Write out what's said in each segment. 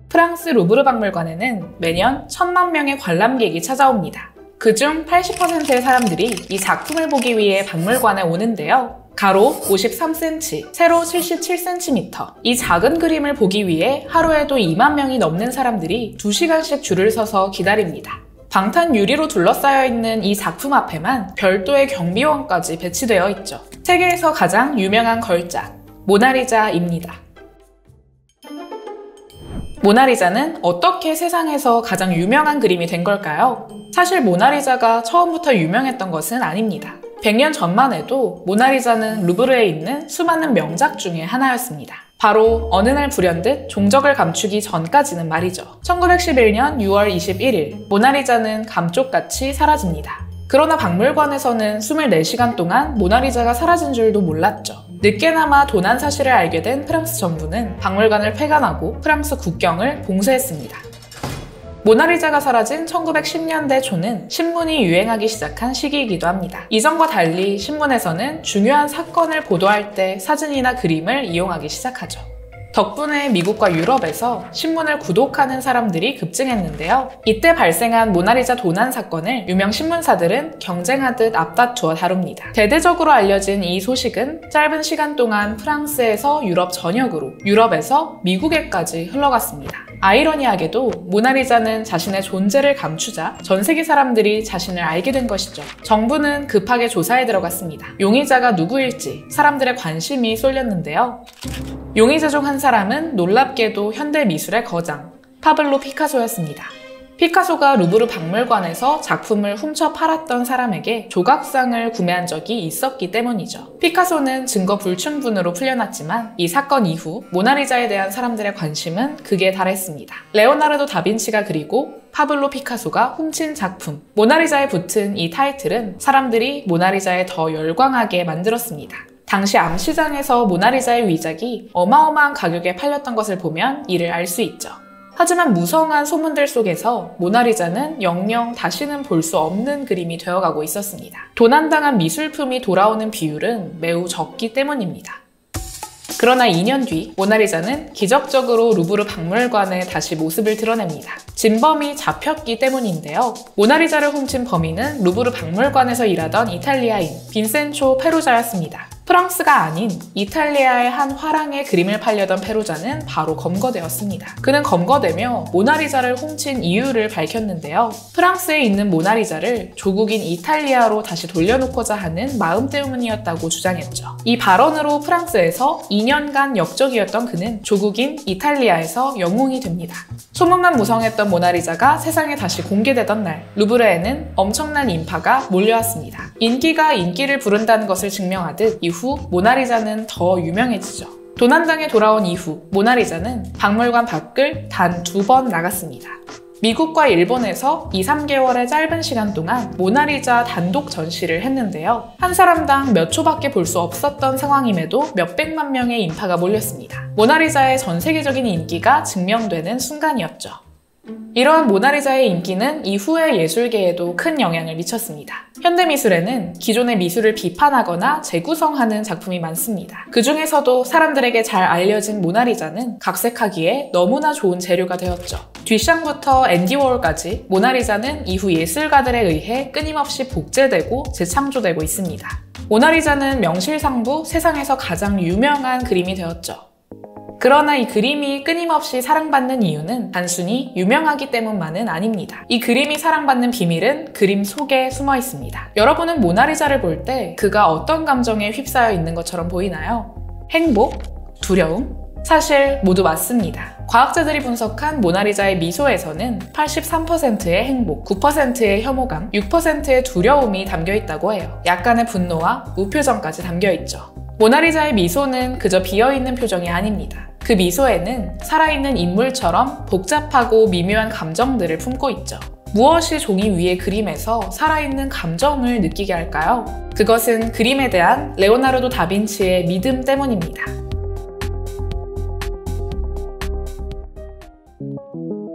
프랑스 루브르 박물관에는 매년 1000만 명의 관람객이 찾아옵니다. 그중 80%의 사람들이 이 작품을 보기 위해 박물관에 오는데요. 가로 53cm, 세로 77cm. 이 작은 그림을 보기 위해 하루에도 2만 명이 넘는 사람들이 2시간씩 줄을 서서 기다립니다. 방탄 유리로 둘러싸여 있는 이 작품 앞에만 별도의 경비원까지 배치되어 있죠. 세계에서 가장 유명한 걸작, 모나리자입니다. 모나리자는 어떻게 세상에서 가장 유명한 그림이 된 걸까요? 사실 모나리자가 처음부터 유명했던 것은 아닙니다. 100년 전만 해도 모나리자는 루브르에 있는 수많은 명작 중에 하나였습니다. 바로 어느 날 불현듯 종적을 감추기 전까지는 말이죠. 1911년 6월 21일 모나리자는 감쪽같이 사라집니다. 그러나 박물관에서는 24시간 동안 모나리자가 사라진 줄도 몰랐죠. 늦게나마 도난 사실을 알게 된 프랑스 정부는 박물관을 폐관하고 프랑스 국경을 봉쇄했습니다. 모나리자가 사라진 1910년대 초는 신문이 유행하기 시작한 시기이기도 합니다. 이전과 달리 신문에서는 중요한 사건을 보도할 때 사진이나 그림을 이용하기 시작하죠. 덕분에 미국과 유럽에서 신문을 구독하는 사람들이 급증했는데요. 이때 발생한 모나리자 도난 사건을 유명 신문사들은 경쟁하듯 앞다투어 다룹니다. 대대적으로 알려진 이 소식은 짧은 시간 동안 프랑스에서 유럽 전역으로, 유럽에서 미국에까지 흘러갔습니다. 아이러니하게도 모나리자는 자신의 존재를 감추자 전 세계 사람들이 자신을 알게 된 것이죠. 정부는 급하게 조사에 들어갔습니다. 용의자가 누구일지 사람들의 관심이 쏠렸는데요. 용의자 중 한 사람은 놀랍게도 현대 미술의 거장, 파블로 피카소였습니다. 피카소가 루브르 박물관에서 작품을 훔쳐 팔았던 사람에게 조각상을 구매한 적이 있었기 때문이죠. 피카소는 증거 불충분으로 풀려났지만 이 사건 이후 모나리자에 대한 사람들의 관심은 극에 달했습니다. 레오나르도 다빈치가 그리고 파블로 피카소가 훔친 작품, 모나리자에 붙은 이 타이틀은 사람들이 모나리자에 더 열광하게 만들었습니다. 당시 암시장에서 모나리자의 위작이 어마어마한 가격에 팔렸던 것을 보면 이를 알 수 있죠. 하지만 무성한 소문들 속에서 모나리자는 영영 다시는 볼 수 없는 그림이 되어가고 있었습니다. 도난당한 미술품이 돌아오는 비율은 매우 적기 때문입니다. 그러나 2년 뒤 모나리자는 기적적으로 루브르 박물관에 다시 모습을 드러냅니다. 진범이 잡혔기 때문인데요. 모나리자를 훔친 범인은 루브르 박물관에서 일하던 이탈리아인 빈센초 페루자였습니다. 프랑스가 아닌 이탈리아의 한 화랑의 그림을 팔려던 페루자는 바로 검거되었습니다. 그는 검거되며 모나리자를 훔친 이유를 밝혔는데요. 프랑스에 있는 모나리자를 조국인 이탈리아로 다시 돌려놓고자 하는 마음 때문이었다고 주장했죠. 이 발언으로 프랑스에서 2년간 역적이었던 그는 조국인 이탈리아에서 영웅이 됩니다. 소문만 무성했던 모나리자가 세상에 다시 공개되던 날, 루브르에는 엄청난 인파가 몰려왔습니다. 인기가 인기를 부른다는 것을 증명하듯 이후 모나리자는 더 유명해지죠. 도난당에 돌아온 이후 모나리자는 박물관 밖을 단 2번 나갔습니다. 미국과 일본에서 2~3개월의 짧은 시간 동안 모나리자 단독 전시를 했는데요. 한 사람당 몇 초밖에 볼 수 없었던 상황임에도 몇백만 명의 인파가 몰렸습니다. 모나리자의 전 세계적인 인기가 증명되는 순간이었죠. 이러한 모나리자의 인기는 이후의 예술계에도 큰 영향을 미쳤습니다. 현대미술에는 기존의 미술을 비판하거나 재구성하는 작품이 많습니다. 그 중에서도 사람들에게 잘 알려진 모나리자는 각색하기에 너무나 좋은 재료가 되었죠. 듀샹부터 앤디 워홀까지 모나리자는 이후 예술가들에 의해 끊임없이 복제되고 재창조되고 있습니다. 모나리자는 명실상부 세상에서 가장 유명한 그림이 되었죠. 그러나 이 그림이 끊임없이 사랑받는 이유는 단순히 유명하기 때문만은 아닙니다. 이 그림이 사랑받는 비밀은 그림 속에 숨어 있습니다. 여러분은 모나리자를 볼 때 그가 어떤 감정에 휩싸여 있는 것처럼 보이나요? 행복? 두려움? 사실 모두 맞습니다. 과학자들이 분석한 모나리자의 미소에서는 83%의 행복, 9%의 혐오감, 6%의 두려움이 담겨 있다고 해요. 약간의 분노와 무표정까지 담겨 있죠. 모나리자의 미소는 그저 비어있는 표정이 아닙니다. 그 미소에는 살아있는 인물처럼 복잡하고 미묘한 감정들을 품고 있죠. 무엇이 종이 위의 그림에서 살아있는 감정을 느끼게 할까요? 그것은 그림에 대한 레오나르도 다빈치의 믿음 때문입니다.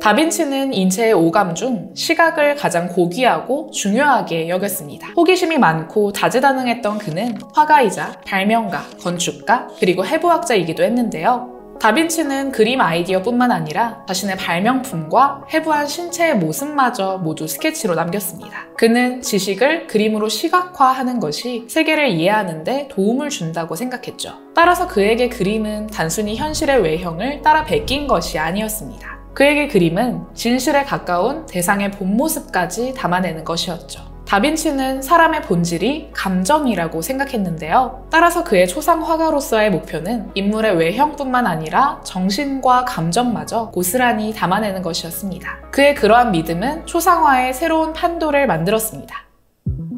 다빈치는 인체의 오감 중 시각을 가장 고귀하고 중요하게 여겼습니다. 호기심이 많고 다재다능했던 그는 화가이자 발명가, 건축가, 그리고 해부학자이기도 했는데요. 다빈치는 그림 아이디어뿐만 아니라 자신의 발명품과 해부한 신체의 모습마저 모두 스케치로 남겼습니다. 그는 지식을 그림으로 시각화하는 것이 세계를 이해하는 데 도움을 준다고 생각했죠. 따라서 그에게 그림은 단순히 현실의 외형을 따라 베낀 것이 아니었습니다. 그에게 그림은 진실에 가까운 대상의 본 모습까지 담아내는 것이었죠. 다빈치는 사람의 본질이 감정이라고 생각했는데요. 따라서 그의 초상 화가로서의 목표는 인물의 외형뿐만 아니라 정신과 감정마저 고스란히 담아내는 것이었습니다. 그의 그러한 믿음은 초상화의 새로운 판도를 만들었습니다.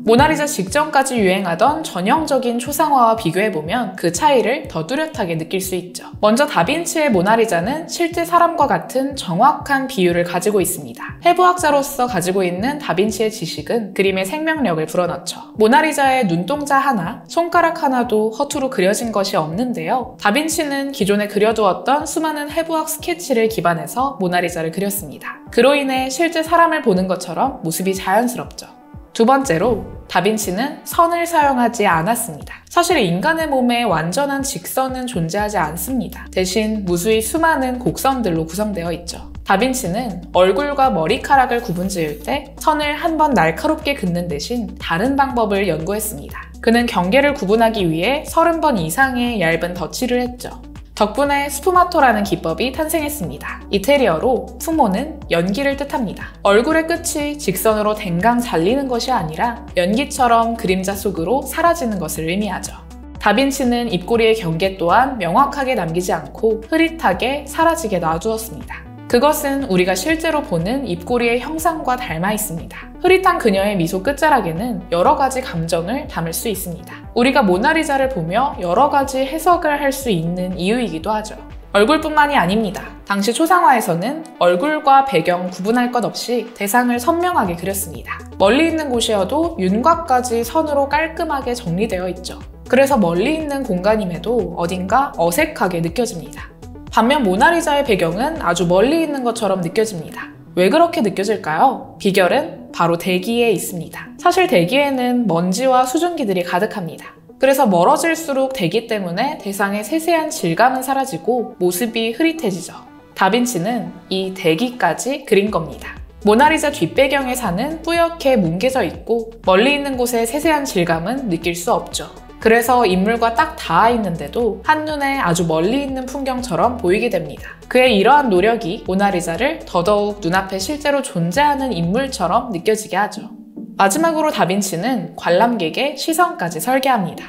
모나리자 직전까지 유행하던 전형적인 초상화와 비교해보면 그 차이를 더 뚜렷하게 느낄 수 있죠. 먼저 다빈치의 모나리자는 실제 사람과 같은 정확한 비율을 가지고 있습니다. 해부학자로서 가지고 있는 다빈치의 지식은 그림의 생명력을 불어넣죠. 모나리자의 눈동자 하나, 손가락 하나도 허투루 그려진 것이 없는데요. 다빈치는 기존에 그려두었던 수많은 해부학 스케치를 기반해서 모나리자를 그렸습니다. 그로 인해 실제 사람을 보는 것처럼 모습이 자연스럽죠. 두 번째로, 다빈치는 선을 사용하지 않았습니다. 사실 인간의 몸에 완전한 직선은 존재하지 않습니다. 대신 무수히 수많은 곡선들로 구성되어 있죠. 다빈치는 얼굴과 머리카락을 구분지을 때 선을 한 번 날카롭게 긋는 대신 다른 방법을 연구했습니다. 그는 경계를 구분하기 위해 30번 이상의 얇은 덧칠을 했죠. 덕분에 스푸마토라는 기법이 탄생했습니다. 이태리어로 푸모는 연기를 뜻합니다. 얼굴의 끝이 직선으로 댕강 잘리는 것이 아니라 연기처럼 그림자 속으로 사라지는 것을 의미하죠. 다빈치는 입꼬리의 경계 또한 명확하게 남기지 않고 흐릿하게 사라지게 놔두었습니다. 그것은 우리가 실제로 보는 입꼬리의 형상과 닮아 있습니다. 흐릿한 그녀의 미소 끝자락에는 여러 가지 감정을 담을 수 있습니다. 우리가 모나리자를 보며 여러 가지 해석을 할 수 있는 이유이기도 하죠. 얼굴뿐만이 아닙니다. 당시 초상화에서는 얼굴과 배경 구분할 것 없이 대상을 선명하게 그렸습니다. 멀리 있는 곳이어도 윤곽까지 선으로 깔끔하게 정리되어 있죠. 그래서 멀리 있는 공간임에도 어딘가 어색하게 느껴집니다. 반면 모나리자의 배경은 아주 멀리 있는 것처럼 느껴집니다. 왜 그렇게 느껴질까요? 비결은 바로 대기에 있습니다. 사실 대기에는 먼지와 수증기들이 가득합니다. 그래서 멀어질수록 대기 때문에 대상의 세세한 질감은 사라지고 모습이 흐릿해지죠. 다빈치는 이 대기까지 그린 겁니다. 모나리자 뒷배경의 산은 뿌옇게 뭉개져 있고 멀리 있는 곳의 세세한 질감은 느낄 수 없죠. 그래서 인물과 딱 닿아 있는데도 한눈에 아주 멀리 있는 풍경처럼 보이게 됩니다. 그의 이러한 노력이 모나리자를 더더욱 눈앞에 실제로 존재하는 인물처럼 느껴지게 하죠. 마지막으로 다빈치는 관람객의 시선까지 설계합니다.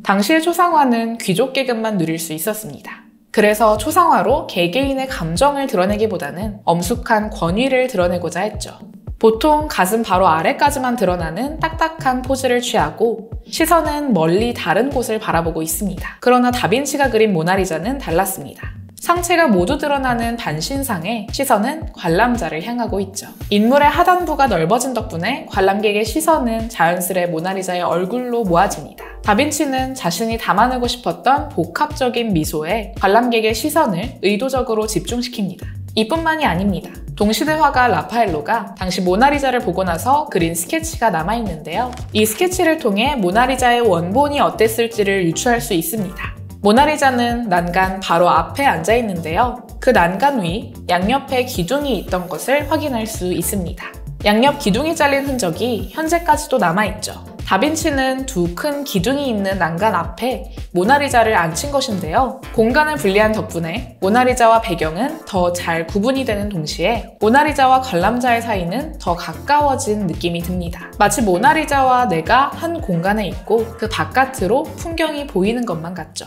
당시의 초상화는 귀족 계급만 누릴 수 있었습니다. 그래서 초상화로 개개인의 감정을 드러내기보다는 엄숙한 권위를 드러내고자 했죠. 보통 가슴 바로 아래까지만 드러나는 딱딱한 포즈를 취하고 시선은 멀리 다른 곳을 바라보고 있습니다. 그러나 다빈치가 그린 모나리자는 달랐습니다. 상체가 모두 드러나는 반신상에 시선은 관람자를 향하고 있죠. 인물의 하단부가 넓어진 덕분에 관람객의 시선은 자연스레 모나리자의 얼굴로 모아집니다. 다빈치는 자신이 담아내고 싶었던 복합적인 미소에 관람객의 시선을 의도적으로 집중시킵니다. 이뿐만이 아닙니다. 동시대 화가 라파엘로가 당시 모나리자를 보고 나서 그린 스케치가 남아있는데요. 이 스케치를 통해 모나리자의 원본이 어땠을지를 유추할 수 있습니다. 모나리자는 난간 바로 앞에 앉아있는데요. 그 난간 위 양옆에 기둥이 있던 것을 확인할 수 있습니다. 양옆 기둥이 잘린 흔적이 현재까지도 남아있죠. 다빈치는 두 큰 기둥이 있는 난간 앞에 모나리자를 앉힌 것인데요. 공간을 분리한 덕분에 모나리자와 배경은 더 잘 구분이 되는 동시에 모나리자와 관람자의 사이는 더 가까워진 느낌이 듭니다. 마치 모나리자와 내가 한 공간에 있고 그 바깥으로 풍경이 보이는 것만 같죠.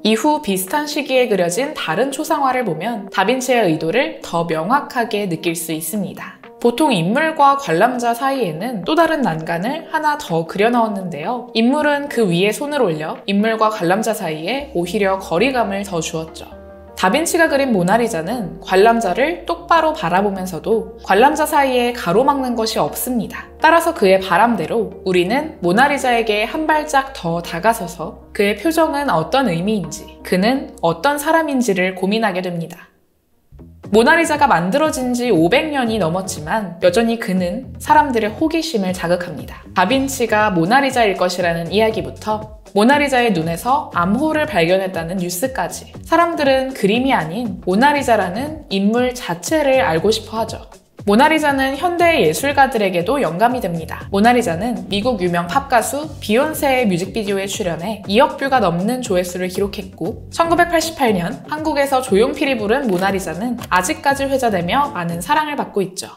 이후 비슷한 시기에 그려진 다른 초상화를 보면 다빈치의 의도를 더 명확하게 느낄 수 있습니다. 보통 인물과 관람자 사이에는 또 다른 난간을 하나 더 그려 넣었는데요. 인물은 그 위에 손을 올려 인물과 관람자 사이에 오히려 거리감을 더 주었죠. 다빈치가 그린 모나리자는 관람자를 똑바로 바라보면서도 관람자 사이에 가로막는 것이 없습니다. 따라서 그의 바람대로 우리는 모나리자에게 한 발짝 더 다가서서 그의 표정은 어떤 의미인지, 그는 어떤 사람인지를 고민하게 됩니다. 모나리자가 만들어진 지 500년이 넘었지만 여전히 그는 사람들의 호기심을 자극합니다. 다빈치가 모나리자일 것이라는 이야기부터 모나리자의 눈에서 암호를 발견했다는 뉴스까지. 사람들은 그림이 아닌 모나리자라는 인물 자체를 알고 싶어 하죠. 모나리자는 현대 예술가들에게도 영감이 됩니다. 모나리자는 미국 유명 팝가수 비욘세의 뮤직비디오에 출연해 2억 뷰가 넘는 조회수를 기록했고 1988년 한국에서 조용필이 부른 모나리자는 아직까지 회자되며 많은 사랑을 받고 있죠.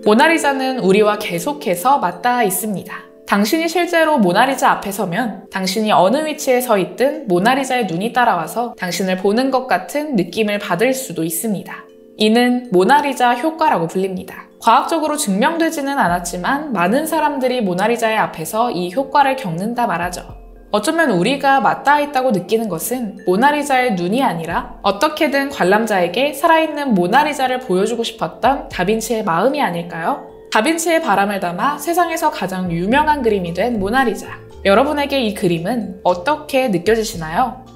모나리자는 우리와 계속해서 맞닿아 있습니다. 당신이 실제로 모나리자 앞에 서면 당신이 어느 위치에 서 있든 모나리자의 눈이 따라와서 당신을 보는 것 같은 느낌을 받을 수도 있습니다. 이는 모나리자 효과라고 불립니다. 과학적으로 증명되지는 않았지만 많은 사람들이 모나리자의 앞에서 이 효과를 겪는다 말하죠. 어쩌면 우리가 맞닿아 있다고 느끼는 것은 모나리자의 눈이 아니라 어떻게든 관람자에게 살아있는 모나리자를 보여주고 싶었던 다빈치의 마음이 아닐까요? 다빈치의 바람을 담아 세상에서 가장 유명한 그림이 된 모나리자. 여러분에게 이 그림은 어떻게 느껴지시나요?